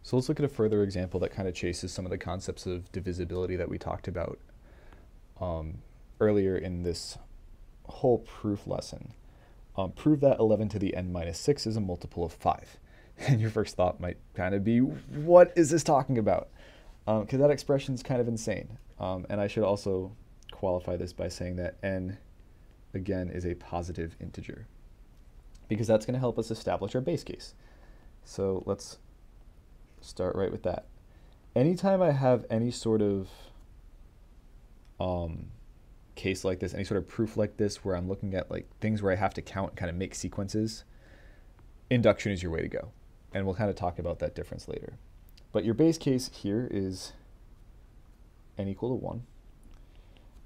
So let's look at a further example that kind of chases some of the concepts of divisibility that we talked about earlier in this whole proof lesson. Prove that 11 to the n minus 6 is a multiple of 5. And your first thought might kind of be, what is this talking about? Because that expression is kind of insane. And I should also qualify this by saying that n, again, is a positive integer, because that's going to help us establish our base case. So let's start right with that. Anytime I have any sort of case like this, any sort of proof like this, where I'm looking at like things where I have to count, kind of make sequences, induction is your way to go. And we'll kind of talk about that difference later. But your base case here is n equal to 1.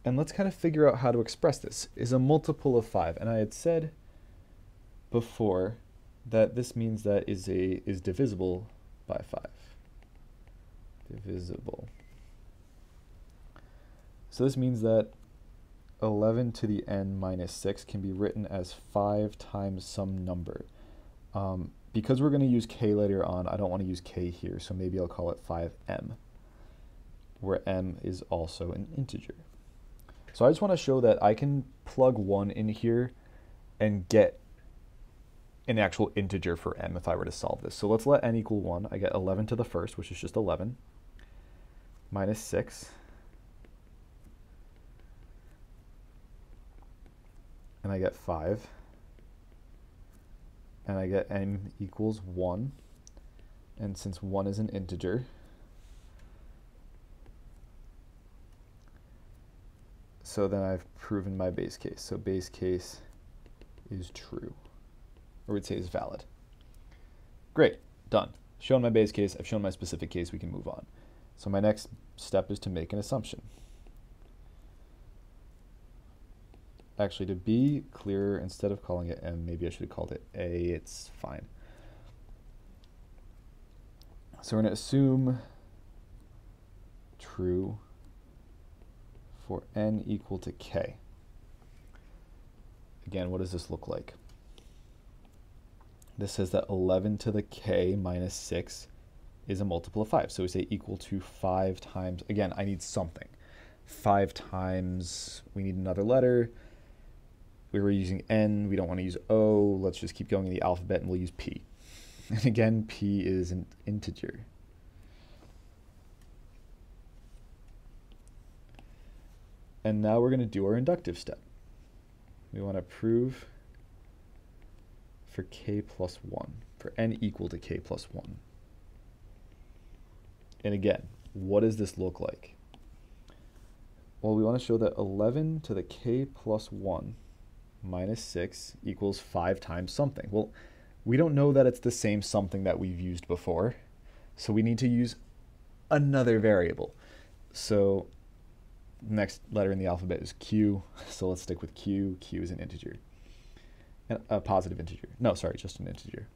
And let's kind of figure out how to express this. Is a multiple of 5. And I had said before that this means that is divisible by 5. Divisible. So this means that 11 to the n minus 6 can be written as 5 times some number. Because we're going to use k later on, I don't want to use k here, so maybe I'll call it 5m, where m is also an integer. So I just want to show that I can plug 1 in here and get an actual integer for m if I were to solve this. So let's let n equal 1. I get 11 to the first, which is just 11, minus 6. And I get 5. And I get m equals 1. And since 1 is an integer, so then I've proven my base case. So base case is true, or we'd say is valid. Great, done. Shown my base case, I've shown my specific case, we can move on. So my next step is to make an assumption. Actually, to be clearer, instead of calling it m, maybe I should have called it a. It's fine. So we're going to assume true for n equal to k. Again, what does this look like? This says that 11 to the k minus 6 is a multiple of 5. So we say equal to 5 times, again, I need something. 5 times, we need another letter. We were using n, we don't want to use o. Let's just keep going in the alphabet and we'll use p. And again, p is an integer. And now we're going to do our inductive step. We want to prove for k plus 1, for n equal to k plus 1. And again, what does this look like? Well, we want to show that 11 to the k plus 1 minus 6 equals 5 times something. Well, we don't know that it's the same something that we've used before, so we need to use another variable. So next letter in the alphabet is q, so let's stick with q. Q is an integer, and a positive integer. No, sorry, just an integer.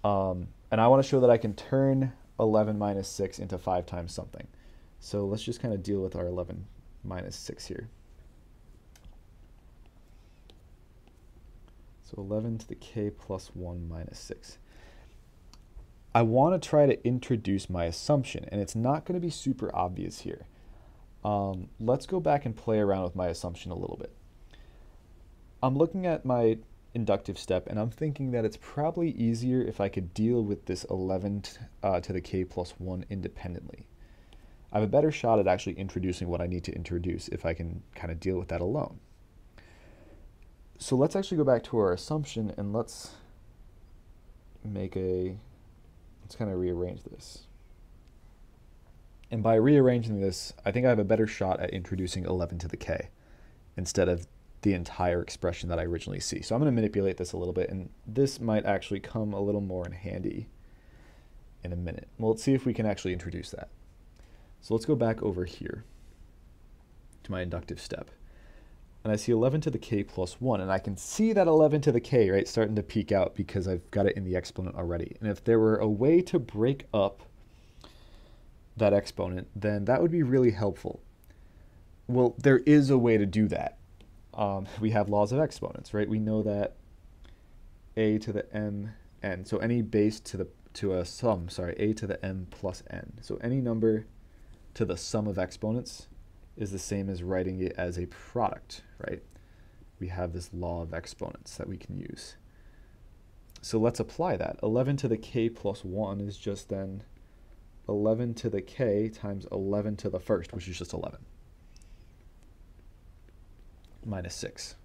And I want to show that I can turn 11 minus 6 into 5 times something. So let's just kind of deal with our 11 minus 6 here. So 11 to the k plus 1 minus 6. I want to try to introduce my assumption, and it's not going to be super obvious here. Let's go back and play around with my assumption a little bit. I'm looking at my inductive step, and I'm thinking that it's probably easier if I could deal with this 11 to the k plus 1 independently. I have a better shot at actually introducing what I need to introduce if I can kind of deal with that alone. So let's actually go back to our assumption and let's kind of rearrange this. And by rearranging this, I think I have a better shot at introducing 11 to the k instead of the entire expression that I originally see. So I'm going to manipulate this a little bit, and this might actually come a little more in handy in a minute. Well, let's see if we can actually introduce that. So let's go back over here to my inductive step. And I see 11 to the k plus 1, and I can see that 11 to the k, right, starting to peek out because I've got it in the exponent already. And if there were a way to break up that exponent, then that would be really helpful. Well, there is a way to do that. We have laws of exponents, right? We know that a to the mn, so any base to the to a sum, sorry, a to the m plus n. So any number to the sum of exponents is the same as writing it as a product, right? We have this law of exponents that we can use. So let's apply that. 11 to the k plus 1 is just then 11 to the k times 11 to the first, which is just 11, minus 6.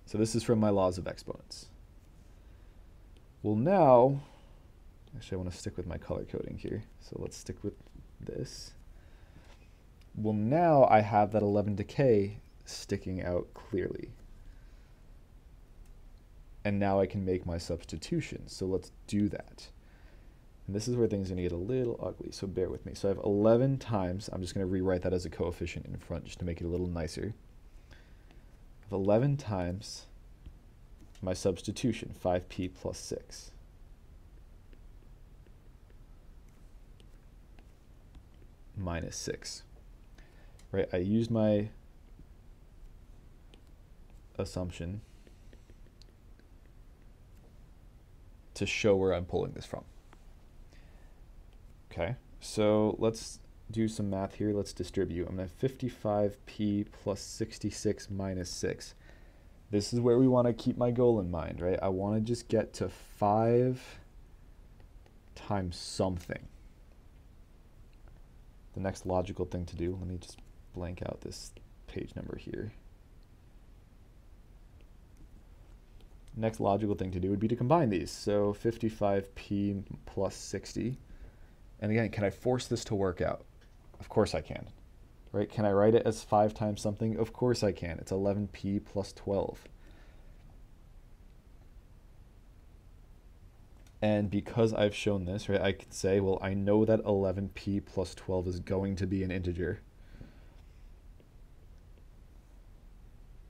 So this is from my laws of exponents. Well, now, actually I want to stick with my color coding here. So let's stick with this. Well, now I have that 11 to k sticking out clearly. And now I can make my substitution. So let's do that. And this is where things are going to get a little ugly, so bear with me. So I have 11 times, I'm just going to rewrite that as a coefficient in front just to make it a little nicer. I have 11 times my substitution, 5p plus 6. Minus 6. Right, I used my assumption to show where I'm pulling this from. Okay, so let's do some math here. Let's distribute. I'm going to have 55p plus 66 minus 6. This is where we want to keep my goal in mind, right? I want to just get to 5 times something. The next logical thing to do, let me just blank out this page number here. Next logical thing to do would be to combine these. So 55p plus 60. And again, can I force this to work out? Of course I can. Right? Can I write it as 5 times something? Of course I can. It's 11p plus 12. And because I've shown this, right, I could say, well, I know that 11p plus 12 is going to be an integer.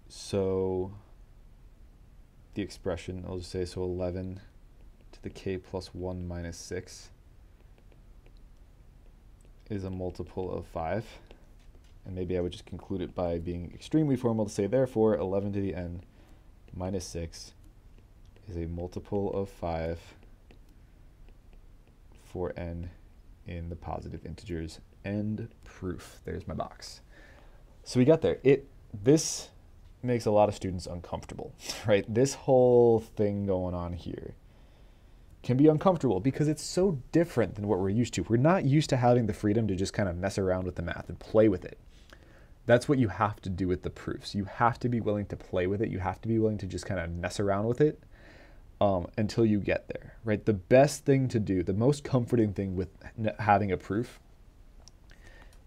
So the expression, I'll just say, so 11 to the k plus 1 minus 6 is a multiple of 5. And maybe I would just conclude it by being extremely formal to say, therefore, 11 to the n minus 6 is a multiple of 5 for n in the positive integers. End proof. There's my box. So we got there. This makes a lot of students uncomfortable, right? This whole thing going on here can be uncomfortable because it's so different than what we're used to. We're not used to having the freedom to just kind of mess around with the math and play with it. That's what you have to do with the proofs. You have to be willing to play with it. You have to be willing to just kind of mess around with it until you get there, right? The best thing to do, the most comforting thing with having a proof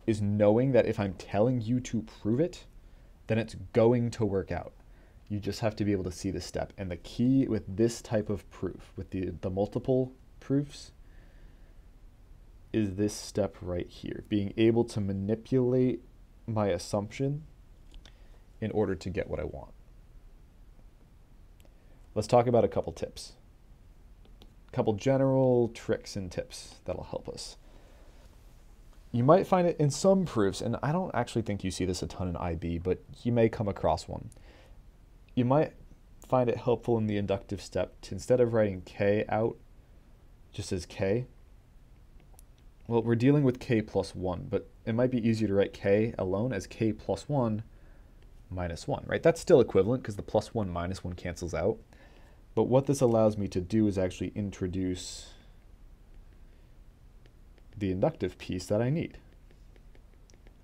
is knowing that if I'm telling you to prove it, then it's going to work out. You just have to be able to see the step. And the key with this type of proof, with the multiple proofs, is this step right here, being able to manipulate my assumption in order to get what I want. Let's talk about a couple tips. A couple general tricks and tips that'll help us. You might find it in some proofs, and I don't actually think you see this a ton in IB, but you may come across one. You might find it helpful in the inductive step to, instead of writing k out just as k, well, we're dealing with k plus 1, but it might be easier to write k alone as k plus 1 minus 1, right? That's still equivalent because the plus 1 minus 1 cancels out. But what this allows me to do is actually introduce the inductive piece that I need,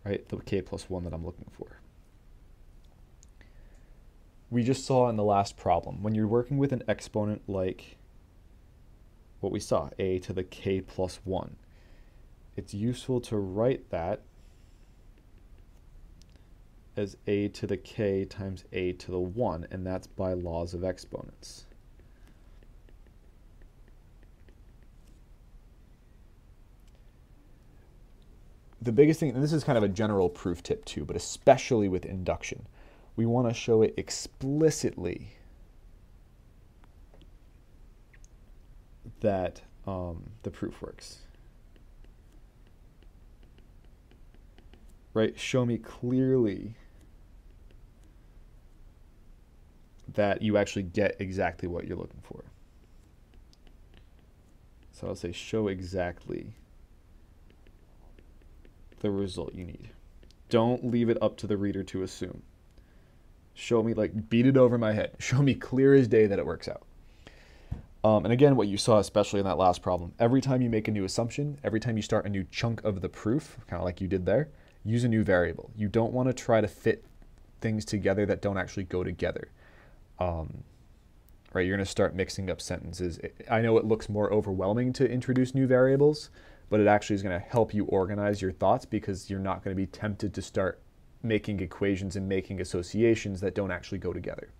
right? The k plus 1 that I'm looking for. We just saw in the last problem, when you're working with an exponent like what we saw, a to the k plus 1, it's useful to write that as a to the k times a to the 1, and that's by laws of exponents. The biggest thing, and this is kind of a general proof tip too, but especially with induction, we want to show it explicitly that the proof works. Right? Show me clearly that you actually get exactly what you're looking for. So I'll say show exactly the result you need. Don't leave it up to the reader to assume. Show me, like, beat it over my head. Show me clear as day that it works out. And again, what you saw, especially in that last problem, every time you make a new assumption, every time you start a new chunk of the proof, kind of like you did there, use a new variable. You don't want to try to fit things together that don't actually go together. Right, you're going to start mixing up sentences. I know it looks more overwhelming to introduce new variables, but it actually is going to help you organize your thoughts because you're not going to be tempted to start making equations and making associations that don't actually go together.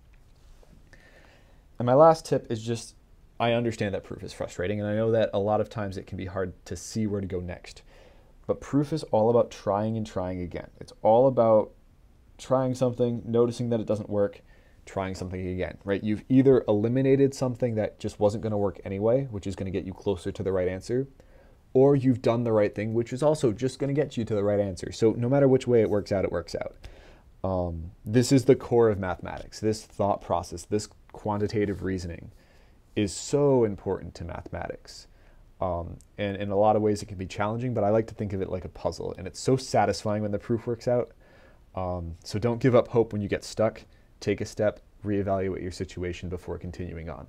And my last tip is just, I understand that proof is frustrating, and I know that a lot of times it can be hard to see where to go next. But proof is all about trying and trying again. It's all about trying something, noticing that it doesn't work, trying something again, right? You've either eliminated something that just wasn't going to work anyway, which is going to get you closer to the right answer, or you've done the right thing, which is also just going to get you to the right answer. So no matter which way it works out, it works out. This is the core of mathematics. This thought process, this quantitative reasoning is so important to mathematics. And in a lot of ways it can be challenging, but I like to think of it like a puzzle, and it's so satisfying when the proof works out. So don't give up hope when you get stuck. Take a step, reevaluate your situation before continuing on.